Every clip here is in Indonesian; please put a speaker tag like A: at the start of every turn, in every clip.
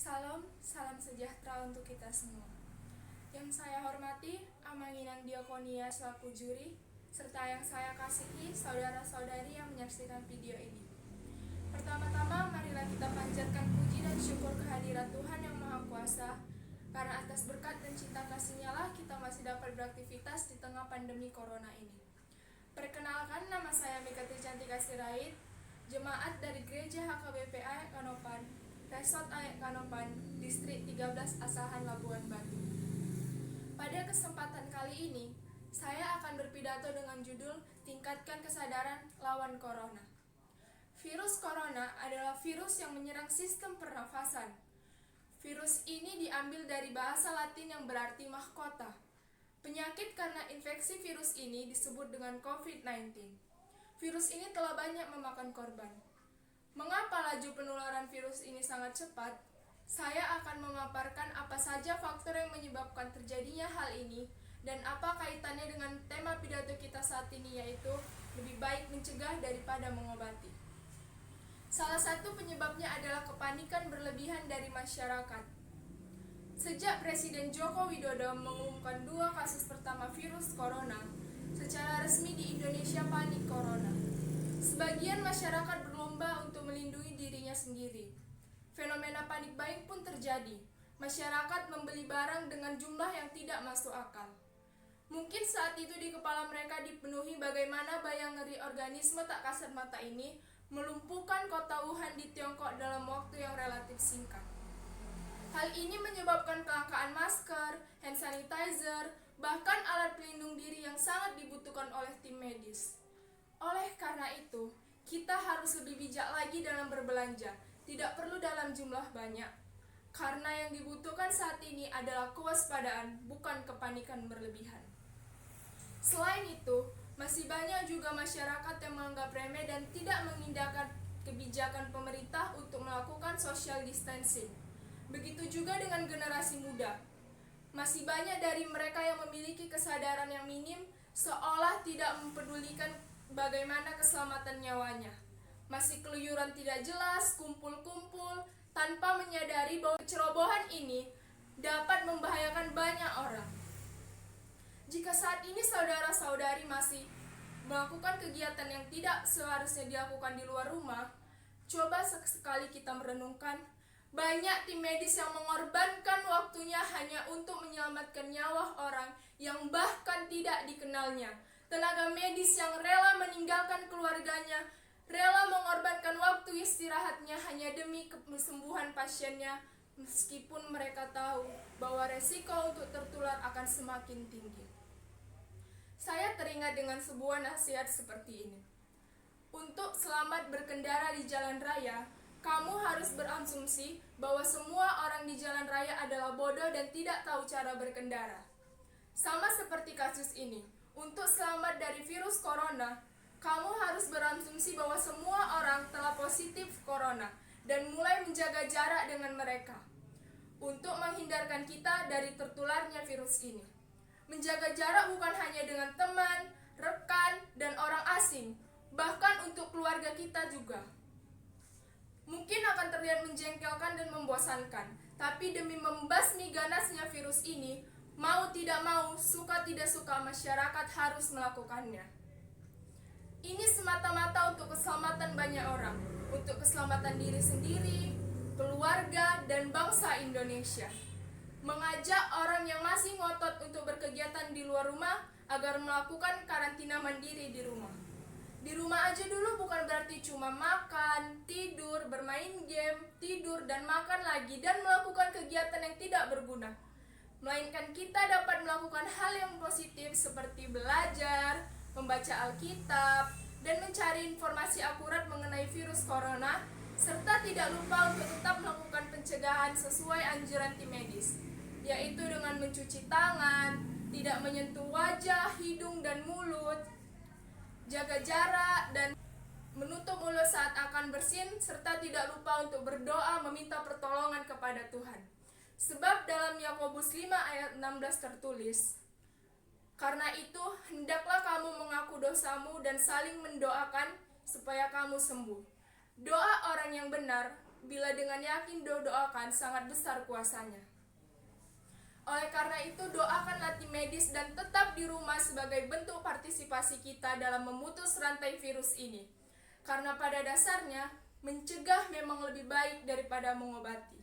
A: Salam sejahtera untuk kita semua. Yang saya hormati, Amanginan Diakonia selaku juri, serta yang saya kasihi saudara-saudari yang menyaksikan video ini. Pertama-tama, marilah kita panjatkan puji dan syukur kehadirat Tuhan yang Maha Kuasa, karena atas berkat dan cinta kasih-Nya lah kita masih dapat beraktivitas di tengah pandemi corona ini. Perkenalkan, nama saya Mika Tricantika Sirait, jemaat dari Gereja HKBP AEK Kanopan, Resort AEK Kanopan, Distrik 13 Asahan Labuan Batu. Pada kesempatan kali ini, saya akan berpidato dengan judul Tingkatkan Kesadaran Lawan Corona. Virus corona adalah virus yang menyerang sistem pernafasan. Virus ini diambil dari bahasa Latin yang berarti mahkota. Penyakit karena infeksi virus ini disebut dengan COVID-19. Virus ini telah banyak memakan korban. Mengapa laju penularan virus ini sangat cepat? Saya akan memaparkan apa saja faktor yang menyebabkan terjadinya hal ini dan apa kaitannya dengan tema pidato kita saat ini, yaitu lebih baik mencegah daripada mengobati. Salah satu penyebabnya adalah kepanikan berlebihan dari masyarakat. Sejak Presiden Joko Widodo mengumumkan 2 kasus pertama virus corona, secara resmi di Indonesia panik corona. Sebagian masyarakat berlomba untuk melindungi dirinya sendiri. Fenomena panik buying pun terjadi. Masyarakat membeli barang dengan jumlah yang tidak masuk akal. Mungkin saat itu di kepala mereka dipenuhi bagaimana bayang ngeri organisme tak kasat mata ini melumpuhkan kota Wuhan di Tiongkok dalam waktu yang relatif singkat. Hal ini menyebabkan kelangkaan masker, hand sanitizer, bahkan alat pelindung diri yang sangat dibutuhkan oleh tim medis. Oleh karena itu, kita harus lebih bijak lagi dalam berbelanja, tidak perlu dalam jumlah banyak. Karena yang dibutuhkan saat ini adalah kewaspadaan, bukan kepanikan berlebihan. Selain itu, masih banyak juga masyarakat yang menganggap remeh dan tidak mengindahkan kebijakan pemerintah untuk melakukan social distancing. Begitu juga dengan generasi muda. Masih banyak dari mereka yang memiliki kesadaran yang minim, seolah tidak mempedulikan bagaimana keselamatan nyawanya. Masih keluyuran tidak jelas, kumpul-kumpul, tanpa menyadari bahwa kecerobohan ini dapat membahayakan banyak orang. Jika saat ini saudara-saudari masih melakukan kegiatan yang tidak seharusnya dilakukan di luar rumah, coba sekali kita merenungkan, banyak tim medis yang mengorbankan waktunya hanya untuk menyelamatkan nyawa orang yang bahkan tidak dikenalnya. Tenaga medis yang rela meninggalkan keluarganya, rela mengorbankan waktu istirahatnya hanya demi kesembuhan pasiennya, meskipun mereka tahu bahwa resiko untuk tertular akan semakin tinggi. Saya teringat dengan sebuah nasihat seperti ini. Untuk selamat berkendara di jalan raya, kamu harus berasumsi bahwa semua orang di jalan raya adalah bodoh dan tidak tahu cara berkendara. Sama seperti kasus ini, untuk selamat dari virus corona, kamu harus berasumsi bahwa semua orang telah positif corona dan mulai menjaga jarak dengan mereka untuk menghindarkan kita dari tertularnya virus ini. Menjaga jarak bukan hanya dengan teman, rekan, dan orang asing, bahkan untuk keluarga kita juga. Mungkin akan terlihat menjengkelkan dan membosankan, tapi demi membasmi ganasnya virus ini, mau tidak mau, suka tidak suka, masyarakat harus melakukannya. Ini semata-mata untuk keselamatan banyak orang, untuk keselamatan diri sendiri, keluarga, dan bangsa Indonesia. Mengajak orang yang masih ngotot untuk berkegiatan di luar rumah agar melakukan karantina mandiri di rumah. Di rumah aja dulu bukan berarti cuma makan, tidur, bermain game, tidur, dan makan lagi, dan melakukan kegiatan yang tidak berguna. Melainkan kita dapat melakukan hal yang positif seperti belajar, membaca Alkitab, dan mencari informasi akurat mengenai virus corona, serta tidak lupa untuk tetap melakukan pencegahan sesuai anjuran tim medis, yaitu dengan mencuci tangan, tidak menyentuh wajah, hidung, dan mulut, jaga jarak, dan menutup mulut saat akan bersin, serta tidak lupa untuk berdoa meminta pertolongan kepada Tuhan. Sebab dalam Yakobus 5 ayat 16 tertulis, "Karena itu, hendaklah kamu mengaku dosamu dan saling mendoakan supaya kamu sembuh." Doa orang yang benar bila dengan yakin doakan sangat besar kuasanya. Oleh karena itu, doakanlah tim medis dan tetap di rumah sebagai bentuk partisipasi kita dalam memutus rantai virus ini. Karena pada dasarnya, mencegah memang lebih baik daripada mengobati.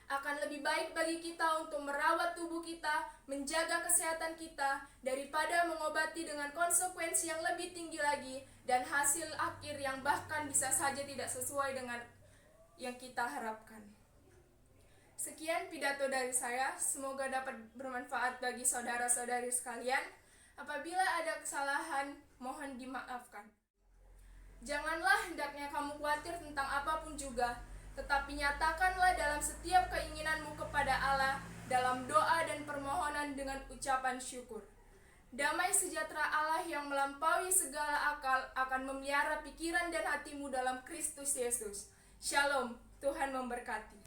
A: Akan lebih baik bagi kita untuk merawat tubuh kita, menjaga kesehatan kita, daripada mengobati dengan konsekuensi yang lebih tinggi lagi dan hasil akhir yang bahkan bisa saja tidak sesuai dengan yang kita harapkan. Sekian pidato dari saya, semoga dapat bermanfaat bagi saudara-saudari sekalian. Apabila ada kesalahan, mohon dimaafkan. Janganlah hendaknya kamu khawatir tentang apapun juga, tetapi nyatakanlah dalam setiap keinginanmu kepada Allah dalam doa dan permohonan dengan ucapan syukur. Damai sejahtera Allah yang melampaui segala akal akan memelihara pikiran dan hatimu dalam Kristus Yesus. Shalom, Tuhan memberkati.